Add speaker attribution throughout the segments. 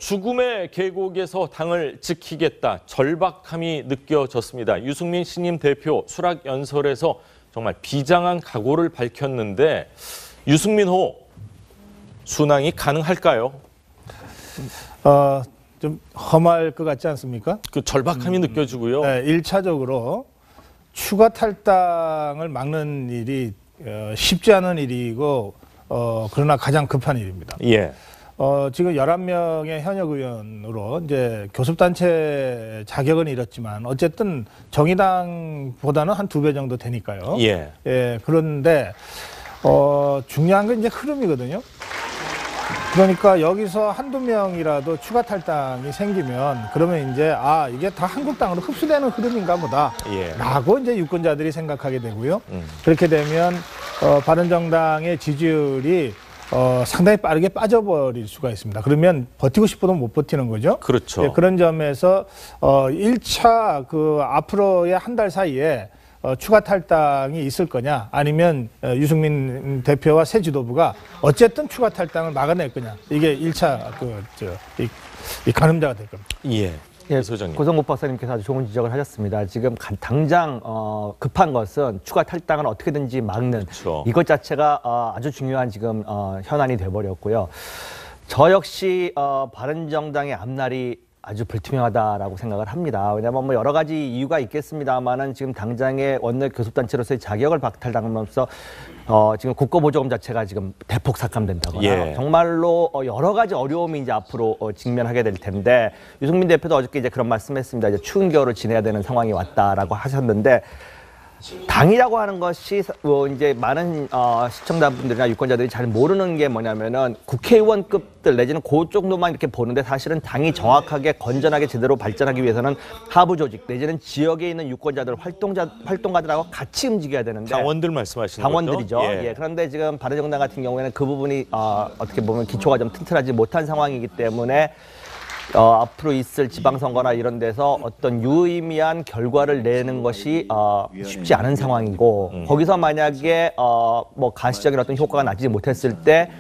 Speaker 1: 죽음의 계곡에서 당을 지키겠다. 절박함이 느껴졌습니다. 유승민 신임 대표 수락연설에서 정말 비장한 각오를 밝혔는데 유승민호 순항이 가능할까요?
Speaker 2: 좀 험할 것 같지 않습니까?
Speaker 1: 그 절박함이 느껴지고요.
Speaker 2: 네, 1차적으로 추가 탈당을 막는 일이 쉽지 않은 일이고 그러나 가장 급한 일입니다.
Speaker 1: 예.
Speaker 2: 지금 11명의 현역 의원으로 이제 교섭단체 자격은 잃었지만 어쨌든 정의당보다는 한 2배 정도 되니까요.
Speaker 1: 예.
Speaker 2: 예, 그런데 중요한 건 이제 흐름이거든요. 그러니까 여기서 한두 명이라도 추가 탈당이 생기면 그러면 이제 이게 다 한국당으로 흡수되는 흐름인가 보다 라고 이제 유권자들이 생각하게 되고요. 그렇게 되면 바른정당의 지지율이 상당히 빠르게 빠져버릴 수가 있습니다. 그러면 버티고 싶어도 못 버티는 거죠.
Speaker 1: 그렇죠.
Speaker 2: 예, 그런 점에서 1차 그 앞으로의 한 달 사이에 추가 탈당이 있을 거냐 아니면 유승민 대표와 새 지도부가 어쨌든 추가 탈당을 막아낼 거냐 이게 1차 이 가늠자가 될 겁니다.
Speaker 1: 예, 소장님.
Speaker 3: 고성국 박사님께서 아주 좋은 지적을 하셨습니다. 지금 당장 급한 것은 추가 탈당을 어떻게든지 막는
Speaker 1: 그렇죠.
Speaker 3: 이것 자체가 아주 중요한 지금 현안이 돼버렸고요. 저 역시 바른정당의 앞날이 아주 불투명하다라고 생각을 합니다. 왜냐하면 뭐 여러 가지 이유가 있겠습니다만은 지금 당장의 원내 교섭단체로서의 자격을 박탈당하면서 지금 국고보조금 자체가 지금 대폭 삭감된다거나 정말로 여러 가지 어려움이 이제 앞으로 직면하게 될 텐데 유승민 대표도 어저께 이제 그런 말씀했습니다. 이제 추운 겨울을 지내야 되는 상황이 왔다라고 하셨는데. 당이라고 하는 것이 이제 많은 시청자분들이나 유권자들이 잘 모르는 게 뭐냐면은 국회의원급들 내지는 그 정도만 이렇게 보는데 사실은 당이 정확하게 건전하게 제대로 발전하기 위해서는 하부 조직 내지는 지역에 있는 유권자들 활동가들하고 같이 움직여야 되는데
Speaker 1: 당원들 말씀하시는
Speaker 3: 당원들이죠.
Speaker 1: 거죠?
Speaker 3: 예. 그런데 지금 바른정당 같은 경우에는 그 부분이 어떻게 보면 기초가 좀 튼튼하지 못한 상황이기 때문에 앞으로 있을 지방선거나 이런 데서 어떤 유의미한 결과를 내는 것이 쉽지 않은 상황이고 거기서 만약에 뭐 가시적인 어떤 효과가 나지 못했을 때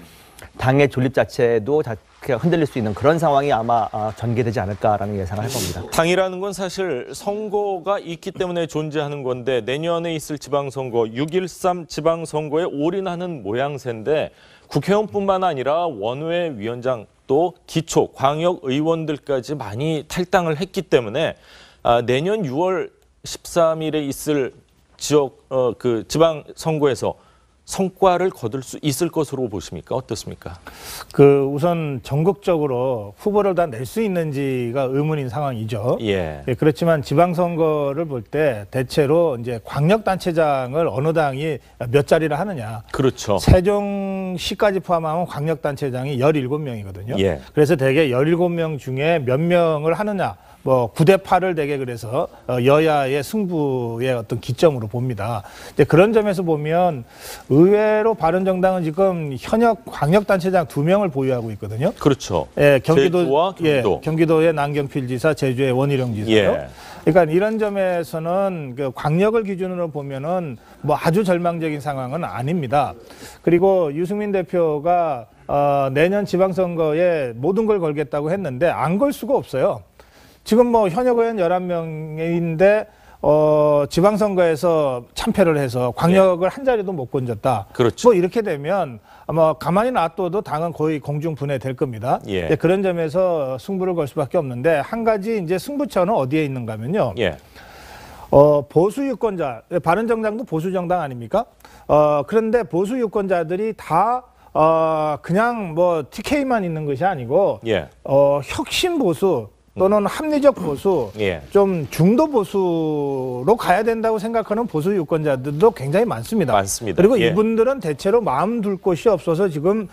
Speaker 3: 당의 존립 자체도 흔들릴 수 있는 그런 상황이 아마 전개되지 않을까라는 예상을 할 겁니다.
Speaker 1: 당이라는 건 사실 선거가 있기 때문에 존재하는 건데 내년에 있을 지방선거 6.13 지방선거에 올인하는 모양새인데 국회의원뿐만 아니라 원외 위원장 또 기초 광역 의원들까지 많이 탈당을 했기 때문에 내년 6월 13일에 있을 지역 그 지방 선거에서 성과를 거둘 수 있을 것으로 보십니까? 어떻습니까?
Speaker 2: 우선 전국적으로 후보를 다 낼 수 있는지가 의문인 상황이죠.
Speaker 1: 예,
Speaker 2: 그렇지만 지방선거를 볼 때 대체로 이제 광역단체장을 어느 당이 몇 자리를 하느냐. 그렇죠. 세종시까지 포함하면 광역단체장이 17명이거든요.
Speaker 1: 예.
Speaker 2: 그래서 대개 17명 중에 몇 명을 하느냐. 9대 8을 대개 그래서 여야의 승부의 어떤 기점으로 봅니다. 이제 그런 점에서 보면 의외로 바른정당은 지금 현역 광역단체장 2명을 보유하고 있거든요.
Speaker 1: 그렇죠.
Speaker 2: 예,
Speaker 1: 제주와 경기도.
Speaker 2: 경기도의 남경필 지사, 제주의 원희룡 지사요.
Speaker 1: 예.
Speaker 2: 그러니까 이런 점에서는 그 광역을 기준으로 보면은 아주 절망적인 상황은 아닙니다. 그리고 유승민 대표가 내년 지방선거에 모든 걸 걸겠다고 했는데 안 걸 수가 없어요. 지금 현역 의원 11명인데 지방선거에서 참패를 해서 광역을 한 자리도 못 건졌다.
Speaker 1: 그렇죠.
Speaker 2: 이렇게 되면 아마 가만히 놔둬도 당은 거의 공중분해될 겁니다.
Speaker 1: 예.
Speaker 2: 그런 점에서 승부를 걸 수밖에 없는데 한 가지 이제 승부처는 어디에 있는가 하면요.
Speaker 1: 예.
Speaker 2: 보수 유권자, 바른정당도 보수 정당 아닙니까? 그런데 보수 유권자들이 다 그냥 TK만 있는 것이 아니고 혁신 보수 또는 합리적 보수, 좀 중도 보수로 가야 된다고 생각하는 보수 유권자들도 굉장히 많습니다. 그리고 이분들은 대체로 마음 둘 곳이 없어서 지금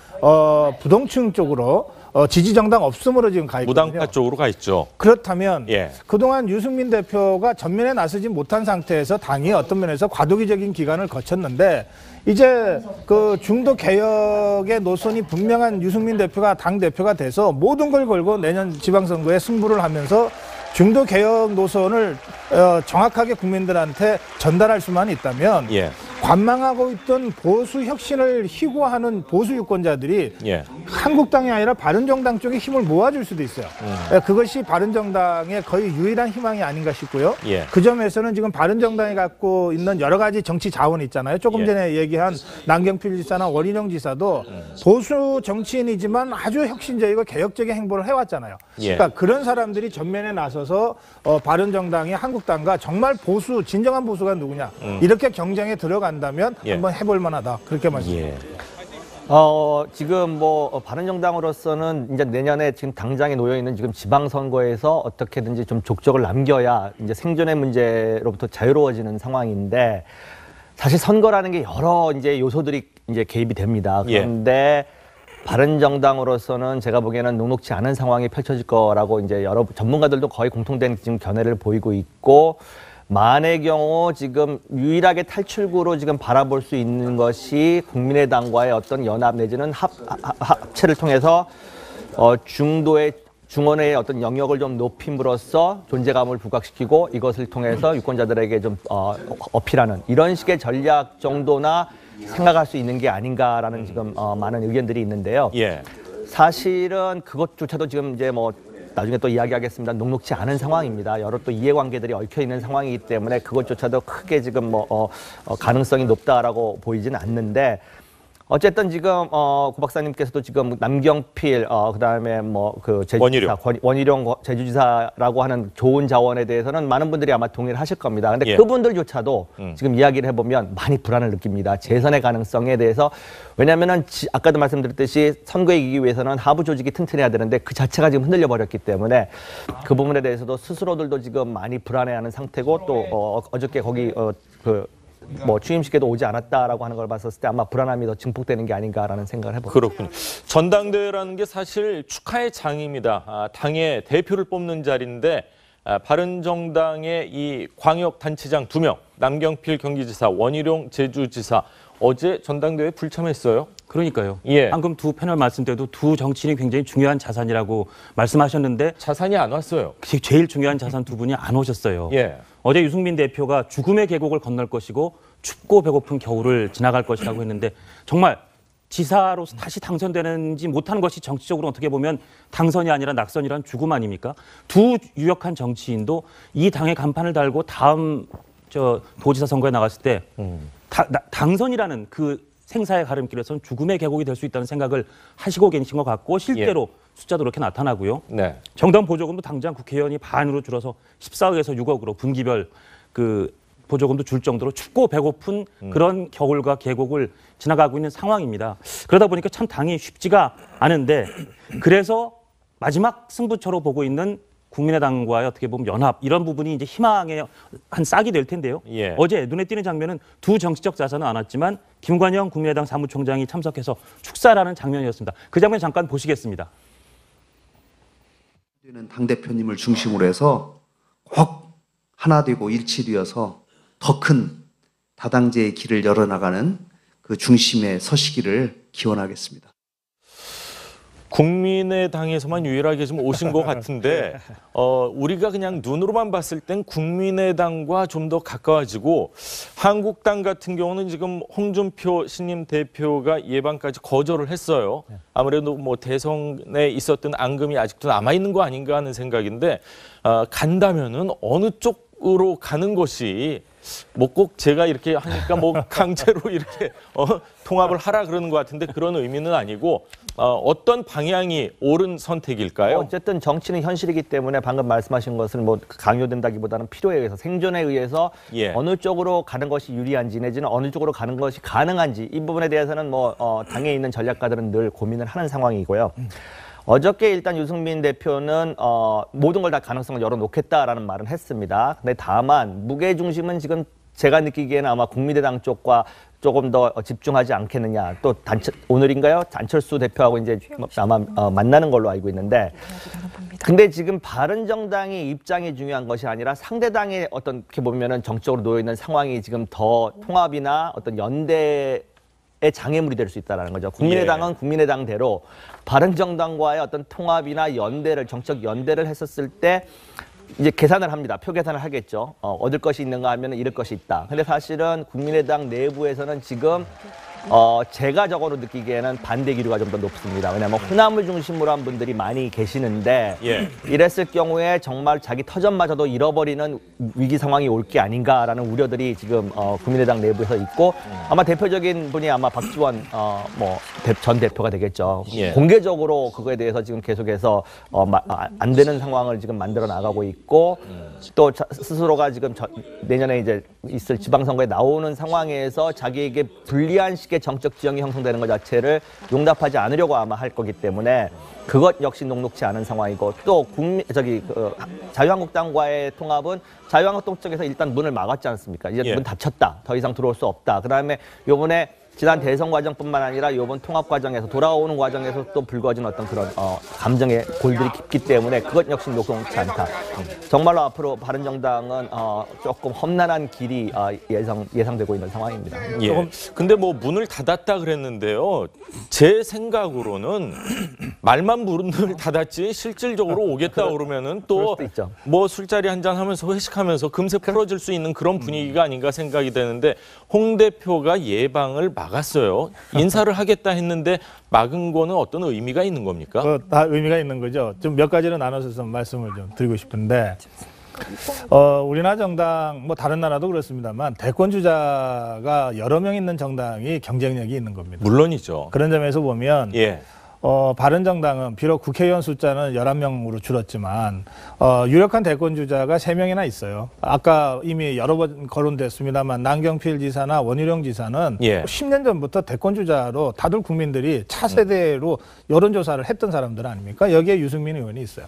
Speaker 2: 부동층 쪽으로 지지 정당 없음으로 지금 가 있거든요.
Speaker 1: 무당파 쪽으로 가 있죠.
Speaker 2: 그렇다면 그동안 유승민 대표가 전면에 나서지 못한 상태에서 당이 어떤 면에서 과도기적인 기간을 거쳤는데 이제 그 중도 개혁의 노선이 분명한 유승민 대표가 당 대표가 돼서 모든 걸 걸고 내년 지방선거에 승부를 하면서 중도 개혁 노선을 정확하게 국민들한테 전달할 수만 있다면 관망하고 있던 보수 혁신을 희고하는 보수 유권자들이 한국당이 아니라 바른정당 쪽에 힘을 모아줄 수도 있어요. 그것이 바른정당의 거의 유일한 희망이 아닌가 싶고요.
Speaker 1: 예.
Speaker 2: 그 점에서는 지금 바른정당이 갖고 있는 여러 가지 정치 자원이 있잖아요. 조금 전에 얘기한 남경필 지사나 원희룡 지사도 보수 정치인이지만 아주 혁신적이고 개혁적인 행보를 해왔잖아요. 그러니까 그런 사람들이 전면에 나서서 바른정당이 한국당과 정말 보수, 진정한 보수가 누구냐 이렇게 경쟁에 들어간다면 한번 해볼 만하다. 그렇게 말씀드립니다.
Speaker 3: 지금 바른정당으로서는 이제 내년에 지금 당장에 놓여 있는 지금 지방선거에서 어떻게든지 좀 족적을 남겨야 이제 생존의 문제로부터 자유로워지는 상황인데 사실 선거라는 게 여러 이제 요소들이 이제 개입이 됩니다. 그런데 바른정당으로서는 제가 보기에는 녹록지 않은 상황이 펼쳐질 거라고 이제 여러 전문가들도 거의 공통된 지금 견해를 보이고 있고 만의 경우 지금 유일하게 탈출구로 지금 바라볼 수 있는 것이 국민의당과의 어떤 연합 내지는 합체를 통해서 중원의 어떤 영역을 좀 높임으로써 존재감을 부각시키고 이것을 통해서 유권자들에게 좀 어필하는 이런 식의 전략 정도나 생각할 수 있는 게 아닌가라는 지금 많은 의견들이 있는데요. 사실은 그것조차도 지금 이제 나중에 또 이야기하겠습니다. 녹록지 않은 상황입니다. 여러 또 이해관계들이 얽혀 있는 상황이기 때문에 그것조차도 크게 지금 가능성이 높다라고 보이지는 않는데 어쨌든 지금 고 박사님께서도 지금 남경필 그다음에 제주지사 원희룡 제주지사라고 하는 좋은 자원에 대해서는 많은 분들이 아마 동의를 하실 겁니다. 근데 그분들조차도 지금 이야기를 해보면 많이 불안을 느낍니다. 재선의 가능성에 대해서. 왜냐하면은 아까도 말씀드렸듯이 선거에 이기기 위해서는 하부 조직이 튼튼해야 되는데 그 자체가 지금 흔들려 버렸기 때문에 그 부분에 대해서도 스스로들도 지금 많이 불안해하는 상태고 또 어저께 거기 취임식에도 오지 않았다라고 하는 걸 봤었을 때 아마 불안함이 더 증폭되는 게 아닌가라는 생각을 해봅니다.
Speaker 1: 그렇군요. 전당대회라는 게 사실 축하의 장입니다. 당의 대표를 뽑는 자리인데 바른정당의 이 광역단체장 2명, 남경필 경기지사, 원희룡 제주지사 어제 전당대회에 불참했어요.
Speaker 4: 그러니까요. 방금 두 패널 말씀 때도 두 정치인이 굉장히 중요한 자산이라고 말씀하셨는데
Speaker 1: 자산이 안 왔어요.
Speaker 4: 제일 중요한 자산 두 분이 안 오셨어요. 어제 유승민 대표가 죽음의 계곡을 건널 것이고 춥고 배고픈 겨울을 지나갈 것이라고 했는데 정말 지사로서 다시 당선되는지 못하는 것이 정치적으로 어떻게 보면 당선이 아니라 낙선이란 죽음 아닙니까? 두 유력한 정치인도 이 당의 간판을 달고 다음 도지사 선거에 나갔을 때 당선이라는 그 생사의 가름길에서는 죽음의 계곡이 될 수 있다는 생각을 하시고 계신 것 같고 실제로 숫자도 그렇게 나타나고요. 정당 보조금도 당장 국회의원이 반으로 줄어서 14억에서 6억으로 분기별 그 보조금도 줄 정도로 춥고 배고픈 그런 겨울과 계곡을 지나가고 있는 상황입니다. 그러다 보니까 참 당이 쉽지가 않은데 그래서 마지막 승부처로 보고 있는 국민의당과의 어떻게 보면 연합 이런 부분이 이제 희망의 한 싹이 될 텐데요. 어제 눈에 띄는 장면은 두 정치적 자산은 안 왔지만 김관영 국민의당 사무총장이 참석해서 축사라는 장면이었습니다. 그 장면 잠깐 보시겠습니다.
Speaker 5: 당대표님을 중심으로 해서 꼭 하나 되고 일치되어서 더 큰 다당제의 길을 열어나가는 그 중심에 서시기를 기원하겠습니다.
Speaker 1: 국민의당에서만 유일하게 좀 오신 것 같은데 우리가 그냥 눈으로만 봤을 땐 국민의당과 좀 더 가까워지고 한국당 같은 경우는 지금 홍준표 신임 대표가 예방까지 거절을 했어요. 아무래도 대선에 있었던 앙금이 아직도 남아있는 거 아닌가 하는 생각인데 간다면은 어느 쪽으로 가는 것이 꼭 제가 이렇게 하니까 강제로 이렇게 통합을 하라 그러는 것 같은데 그런 의미는 아니고 어떤 방향이 옳은 선택일까요?
Speaker 3: 어쨌든 정치는 현실이기 때문에 방금 말씀하신 것은 강요된다기보다는 필요에 의해서 생존에 의해서 어느 쪽으로 가는 것이 유리한지 내지는 어느 쪽으로 가는 것이 가능한지 이 부분에 대해서는 당에 있는 전략가들은 늘 고민을 하는 상황이고요. 어저께 일단 유승민 대표는 모든 걸 다 가능성을 열어놓겠다라는 말은 했습니다. 근데 다만 무게중심은 지금 제가 느끼기에는 아마 국민의당 쪽과 조금 더 집중하지 않겠느냐. 또 오늘인가요? 안철수 대표하고 이제 아마 만나는 걸로 알고 있는데 근데 지금 바른정당의 입장이 중요한 것이 아니라 상대당의 어떻게 보면은 정적으로 놓여 있는 상황이 지금 더 통합이나 어떤 연대 의 장애물이 될 수 있다는 거죠. 국민의당은 국민의당대로 바른정당과의 어떤 통합이나 연대를 정책 연대를 했었을 때 이제 계산을 합니다. 표 계산을 하겠죠. 얻을 것이 있는가 하면 잃을 것이 있다. 근데 사실은 국민의당 내부에서는 지금 제가 적어도 느끼기에는 반대 기류가 좀 더 높습니다. 왜냐하면 호남을 중심으로 한 분들이 많이 계시는데 이랬을 경우에 정말 자기 터전마저도 잃어버리는 위기 상황이 올 게 아닌가라는 우려들이 지금 국민의당 내부에서 있고 아마 대표적인 분이 아마 박지원 전 대표가 되겠죠. 공개적으로 그거에 대해서 지금 계속해서 안 되는 상황을 지금 만들어 나가고 있고 또 스스로가 지금 내년에 이제 있을 지방선거에 나오는 상황에서 자기에게 불리한 식의 정적 지형이 형성되는 것 자체를 용납하지 않으려고 아마 할 거기 때문에 그것 역시 녹록지 않은 상황이고 또 자유한국당과의 통합은 자유한국당 쪽에서 일단 문을 막았지 않습니까? 이제 문 닫혔다. 더 이상 들어올 수 없다. 그다음에 요번에 지난 대선 과정뿐만 아니라 이번 통합 과정에서 돌아오는 과정에서 또 불거진 어떤 그런 감정의 골들이 깊기 때문에 그것 역시 녹록지 않다. 정말로 앞으로 바른정당은 조금 험난한 길이 예상되고 있는 상황입니다.
Speaker 1: 근데 뭐 문을 닫았다 그랬는데요. 제 생각으로는 말만 문을 닫았지 실질적으로 오겠다 그러면은 또 뭐 술자리 한잔 하면서 회식하면서 금세 풀어질 수 있는 그런 분위기가 아닌가 생각이 되는데 홍 대표가 예방을 막았어요. 인사를 하겠다 했는데 막은 거는 어떤 의미가 있는 겁니까?
Speaker 2: 다 의미가 있는 거죠. 좀 몇 가지로 나눠서 좀 말씀을 좀 드리고 싶은데 우리나라 정당 뭐 다른 나라도 그렇습니다만 대권 주자가 여러 명 있는 정당이 경쟁력이 있는 겁니다.
Speaker 1: 물론이죠.
Speaker 2: 그런 점에서 보면 바른정당은 비록 국회의원 숫자는 11명으로 줄었지만 유력한 대권 주자가 3명이나 있어요. 아까 이미 여러 번 거론됐습니다만 남경필 지사나 원희룡 지사는 10년 전부터 대권 주자로 다들 국민들이 차세대로 여론조사를 했던 사람들 아닙니까? 여기에 유승민 의원이 있어요.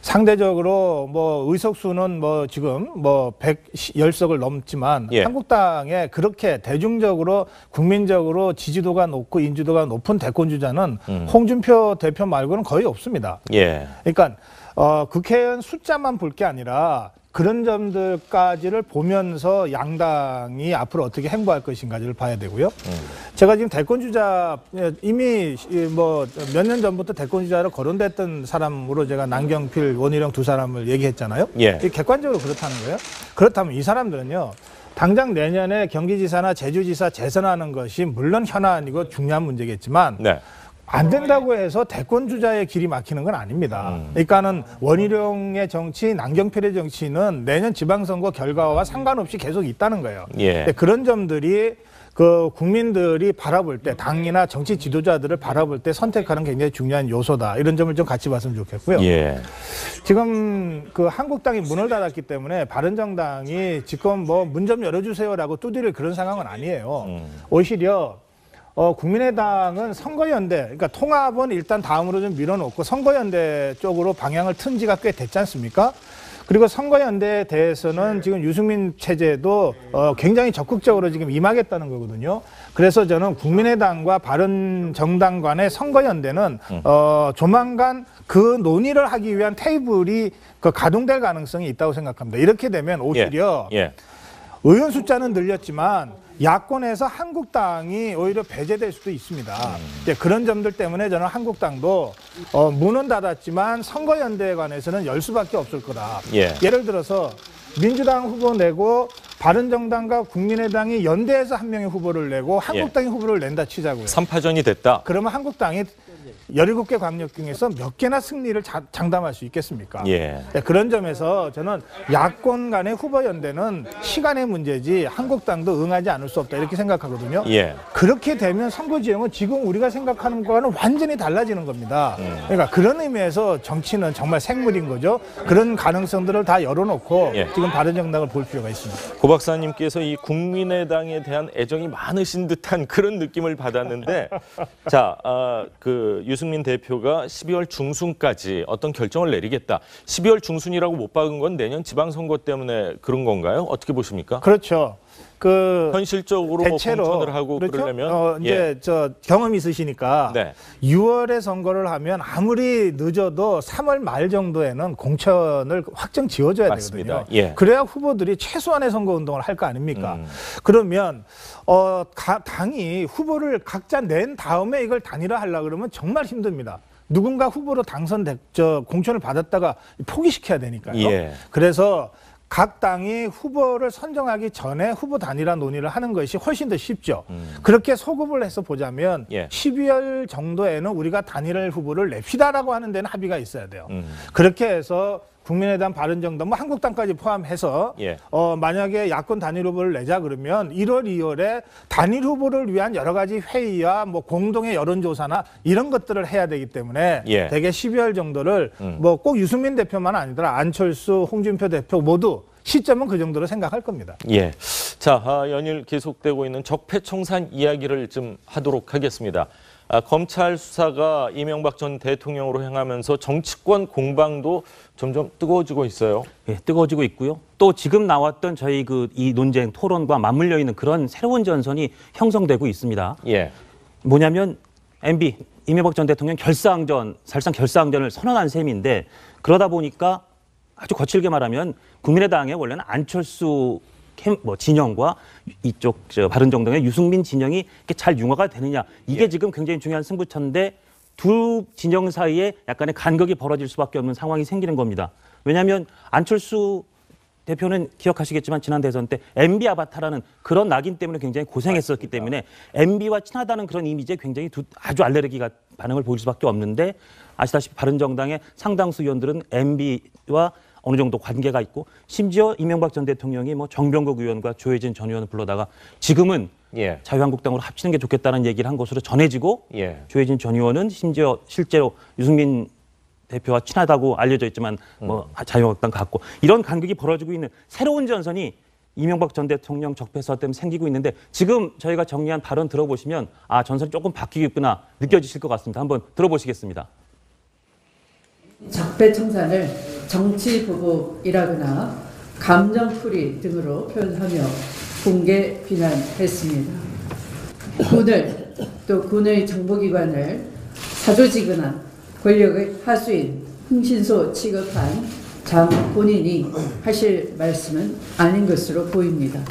Speaker 2: 상대적으로 뭐 의석수는 뭐 지금 뭐 110석을 넘지만 한국당에 그렇게 대중적으로 국민적으로 지지도가 높고 인지도가 높은 대권 주자는 홍준표 대표 말고는 거의 없습니다. 그러니까 국회의원 숫자만 볼 게 아니라 그런 점들까지를 보면서 양당이 앞으로 어떻게 행보할 것인가를 봐야 되고요. 제가 지금 대권 주자 이미 뭐 몇 년 전부터 대권 주자로 거론됐던 사람으로 제가 남경필, 원희룡 두 사람을 얘기했잖아요. 객관적으로 그렇다는 거예요. 그렇다면 이 사람들은요. 당장 내년에 경기지사나 제주지사 재선하는 것이 물론 현안이고 중요한 문제겠지만 안 된다고 해서 대권 주자의 길이 막히는 건 아닙니다. 그러니까는 원희룡의 정치, 남경필의 정치는 내년 지방선거 결과와 상관없이 계속 있다는 거예요. 그런 점들이 그 국민들이 바라볼 때 당이나 정치 지도자들을 바라볼 때 선택하는 굉장히 중요한 요소다. 이런 점을 좀 같이 봤으면 좋겠고요. 지금 그 한국당이 문을 닫았기 때문에 바른정당이 지금 뭐 문 좀 열어주세요라고 두드릴 그런 상황은 아니에요. 오히려 국민의당은 선거연대, 그러니까 통합은 일단 다음으로 좀 밀어놓고 선거연대 쪽으로 방향을 튼 지가 꽤 됐지 않습니까? 그리고 선거연대에 대해서는 지금 유승민 체제도 굉장히 적극적으로 지금 임하겠다는 거거든요. 그래서 저는 국민의당과 바른정당 간의 선거연대는 조만간 그 논의를 하기 위한 테이블이 가동될 가능성이 있다고 생각합니다. 이렇게 되면 오히려 의원 숫자는 늘렸지만 야권에서 한국당이 오히려 배제될 수도 있습니다. 그런 점들 때문에 저는 한국당도 문은 닫았지만 선거연대에 관해서는 열 수밖에 없을 거다. 예를 들어서 민주당 후보 내고 바른정당과 국민의당이 연대해서 한 명의 후보를 내고 한국당이 후보를 낸다 치자고요.
Speaker 1: 3파전이 됐다.
Speaker 2: 그러면 한국당이 17개 광역 중에서 몇 개나 승리를 장담할 수 있겠습니까? 그런 점에서 저는 야권 간의 후보 연대는 시간의 문제지 한국당도 응하지 않을 수 없다 이렇게 생각하거든요. 그렇게 되면 선거 지형은 지금 우리가 생각하는 거와는 완전히 달라지는 겁니다. 그러니까 그런 의미에서 정치는 정말 생물인 거죠. 그런 가능성들을 다 열어놓고 지금 바른정당을 볼 필요가 있습니다.
Speaker 1: 고 박사님께서 이 국민의당에 대한 애정이 많으신 듯한 그런 느낌을 받았는데 자, 유승민 대표가 12월 중순까지 어떤 결정을 내리겠다. 12월 중순이라고 못 박은 건 내년 지방선거 때문에 그런 건가요? 어떻게 보십니까?
Speaker 2: 그렇죠.
Speaker 1: 현실적으로
Speaker 2: 대체로
Speaker 1: 뭐 공천을 하고
Speaker 2: 그렇죠?
Speaker 1: 그러려면
Speaker 2: 이제 경험이 있으시니까 6월에 선거를 하면 아무리 늦어도 3월 말 정도에는 공천을 확정 지어줘야
Speaker 1: 맞습니다.
Speaker 2: 되거든요. 그래야 후보들이 최소한의 선거 운동을 할 거 아닙니까? 그러면 당이 후보를 각자 낸 다음에 이걸 단일화하려고 그러면 정말 힘듭니다. 누군가 후보로 공천을 받았다가 포기시켜야 되니까요. 그래서 각 당이 후보를 선정하기 전에 후보 단일화 논의를 하는 것이 훨씬 더 쉽죠. 그렇게 소급을 해서 보자면 12월 정도에는 우리가 단일화 후보를 냅시다라고 하는 데는 합의가 있어야 돼요. 그렇게 해서 국민의당, 바른정당, 뭐 한국당까지 포함해서 만약에 야권 단일 후보를 내자 그러면 1월, 2월에 단일 후보를 위한 여러 가지 회의와 뭐 공동의 여론조사나 이런 것들을 해야 되기 때문에 대개 12월 정도를 뭐 꼭 유승민 대표만 아니더라 안철수, 홍준표 대표 모두 시점은 그 정도로 생각할 겁니다.
Speaker 1: 자, 연일 계속되고 있는 적폐청산 이야기를 좀 하도록 하겠습니다. 검찰 수사가 이명박 전 대통령으로 향하면서 정치권 공방도 점점 뜨거워지고 있어요.
Speaker 4: 뜨거워지고 있고요. 또 지금 나왔던 저희 이 논쟁, 토론과 맞물려 있는 그런 새로운 전선이 형성되고 있습니다. 뭐냐면 MB, 이명박 전 대통령 사실상 결사항전을 선언한 셈인데 그러다 보니까 아주 거칠게 말하면 국민의당의 원래는 안철수 진영과 이쪽 바른정당의 유승민 진영이 이렇게 잘 융화가 되느냐 이게 지금 굉장히 중요한 승부처인데 두 진영 사이에 약간의 간극이 벌어질 수밖에 없는 상황이 생기는 겁니다. 왜냐하면 안철수 대표는 기억하시겠지만 지난 대선 때 MB 아바타라는 그런 낙인 때문에 굉장히 고생했었기 때문에 MB와 친하다는 그런 이미지에 굉장히 아주 알레르기가 반응을 보일 수밖에 없는데 아시다시피 바른정당의 상당수 의원들은 MB와 어느 정도 관계가 있고 심지어 이명박 전 대통령이 뭐 정병국 의원과 조혜진 전 의원을 불러다가 지금은 자유한국당으로 합치는 게 좋겠다는 얘기를 한 것으로 전해지고 조혜진 전 의원은 심지어 실제로 유승민 대표와 친하다고 알려져 있지만 뭐 자유한국당 갔고 이런 간극이 벌어지고 있는 새로운 전선이 이명박 전 대통령 적폐수사 때문에 생기고 있는데 지금 저희가 정리한 발언 들어보시면 전선이 조금 바뀌겠구나 느껴지실 것 같습니다. 한번 들어보시겠습니다.
Speaker 6: 적폐청산을 정치보복이라거나 감정풀이 등으로 표현하며 공개 비난했습니다. 군을 또 군의 정보기관을 사조직은한 권력의 하수인 흥신소 취급한 장 본인이 하실 말씀은 아닌 것으로 보입니다.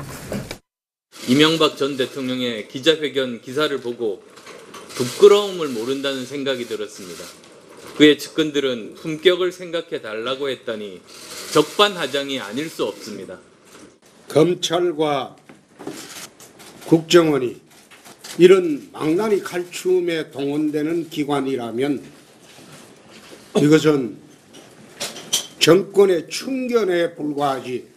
Speaker 7: 이명박 전 대통령의 기자회견 기사를 보고 부끄러움을 모른다는 생각이 들었습니다. 그의 측근들은 품격을 생각해 달라고 했다니 적반하장이 아닐 수 없습니다.
Speaker 8: 검찰과 국정원이 이런 망나니 칼춤에 동원되는 기관이라면 이것은 정권의 충견에 불과하지